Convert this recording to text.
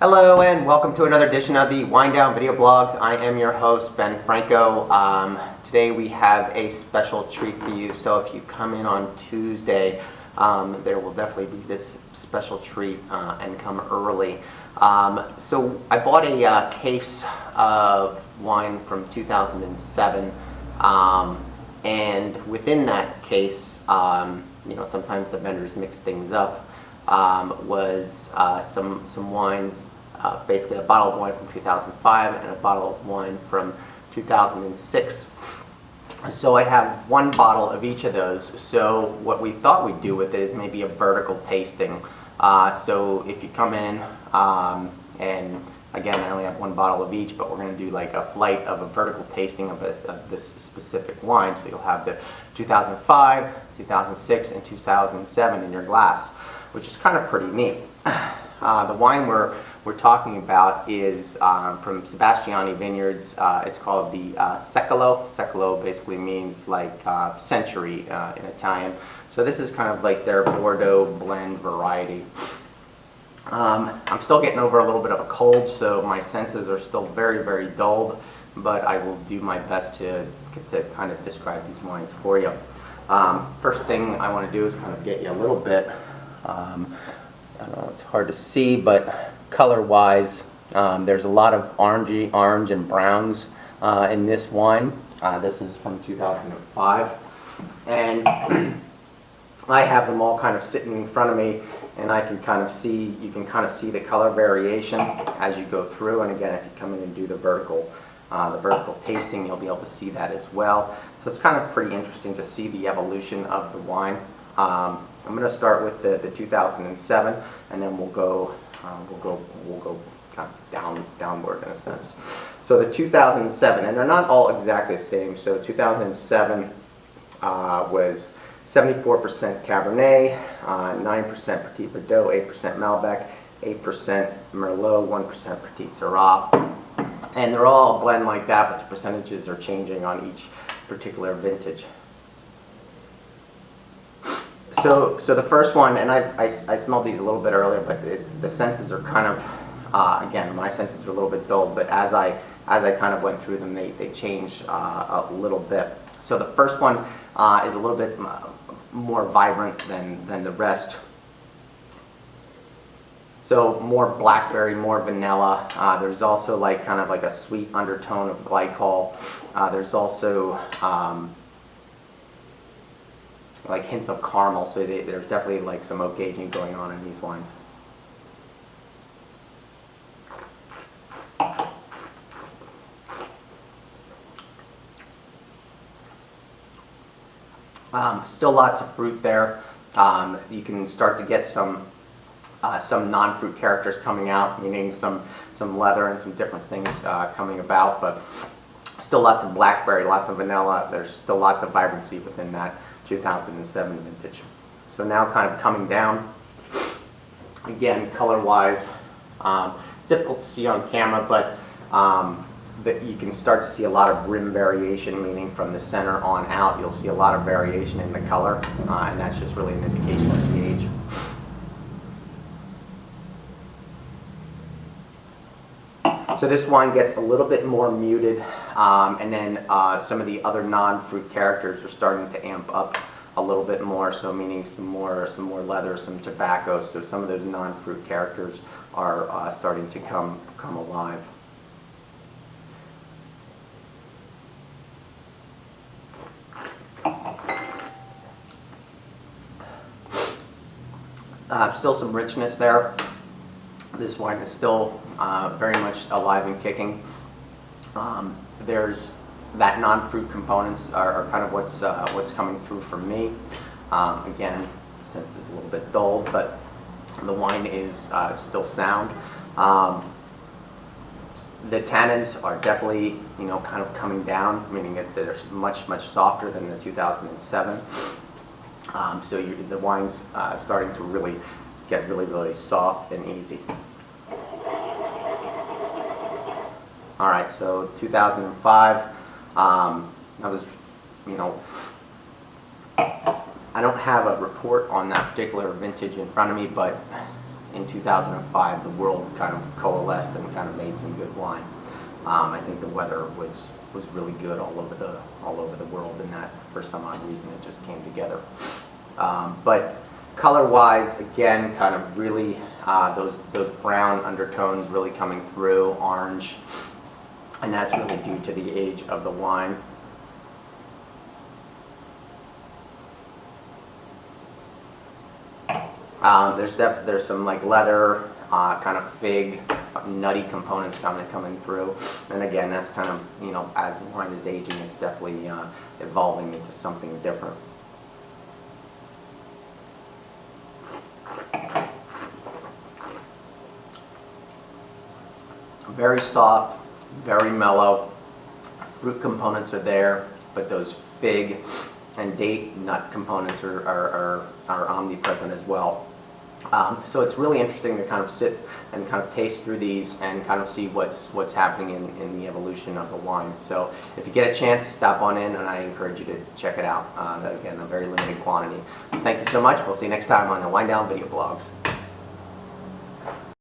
Hello and welcome to another edition of the Winedown video blogs. I am your host, Ben Franco. Today we have a special treat for you. So if you come in on Tuesday, there will definitely be this special treat and come early. So I bought a case of wine from 2007, and within that case, sometimes the vendors mix things up. Was some wines, basically a bottle of wine from 2005 and a bottle of wine from 2006. So I have one bottle of each of those. So what we thought we'd do with it is maybe a vertical tasting. So if you come in, and again, I only have one bottle of each, but we're going to do like a flight of a vertical tasting of this specific wine. So you'll have the 2005, 2006, and 2007 in your glass, which is kind of pretty neat. The wine we're talking about is from Sebastiani Vineyards. It's called the Secolo. Secolo basically means like century in Italian. So this is kind of like their Bordeaux blend variety. I'm still getting over a little bit of a cold, so my senses are still very, very dulled, but I will do my best to kind of describe these wines for you. First thing I want to do is kind of get you a little bit, I don't know, it's hard to see, but color-wise, there's a lot of orange and browns in this wine. This is from 2005, and I have them all kind of sitting in front of me, and I can kind of see, you can kind of see the color variation as you go through. And again, if you come in and do the vertical tasting, you'll be able to see that as well. So it's kind of pretty interesting to see the evolution of the wine. I'm going to start with the 2007, and then we'll go kind of downward in a sense. So the 2007, and they're not all exactly the same. So 2007 was 74% Cabernet, 9% Petit Verdot, 8% Malbec, 8% Merlot, 1% Petit Syrah. And they're all a blend like that, but the percentages are changing on each particular vintage. So the first one, and I smelled these a little bit earlier, but the senses are kind of, again, my senses are a little bit dulled, but as I kind of went through them, they changed a little bit. So the first one is a little bit more vibrant than the rest. So more blackberry, more vanilla. There's also like kind of like a sweet undertone of glycol. There's also like hints of caramel, so there's definitely like some oak aging going on in these wines. Still lots of fruit there. You can start to get some non-fruit characters coming out, meaning some leather and some different things coming about, but still lots of blackberry, lots of vanilla. There's still lots of vibrancy within that 2007 vintage. So now kind of coming down, again, color-wise, difficult to see on camera, but that you can start to see a lot of rim variation, meaning from the center on out, you'll see a lot of variation in the color, and that's just really an indication of the age. So this wine gets a little bit more muted, and then some of the other non-fruit characters are starting to amp up a little bit more, so meaning some more leather, some tobacco, so some of those non-fruit characters are starting to come alive. Still some richness there. This wine is still very much alive and kicking. There's that non-fruit components are kind of what's coming through for me. Again, since it's a little bit dulled, but the wine is still sound. The tannins are definitely, kind of coming down, meaning that they're much softer than the 2007. So the wine's starting to really get really soft and easy. All right, so 2005, I was, I don't have a report on that particular vintage in front of me, but in 2005, the world kind of coalesced and kind of made some good wine. I think the weather was really good all over the world, and that for some odd reason it just came together. But color-wise, again, kind of really those brown undertones really coming through, orange, and that's really due to the age of the wine. There's some like leather, kind of fig, nutty components coming through, and again, that's kind of, you know, as the wine is aging, it's definitely evolving into something different. Very soft, very mellow. Fruit components are there, but those fig and date nut components are omnipresent as well. So it's really interesting to kind of sit and kind of taste through these and kind of see what's happening in the evolution of the wine. So if you get a chance, stop on in, and I encourage you to check it out. Again, a very limited quantity. Thank you so much. We'll see you next time on the Winedown Video Blogs.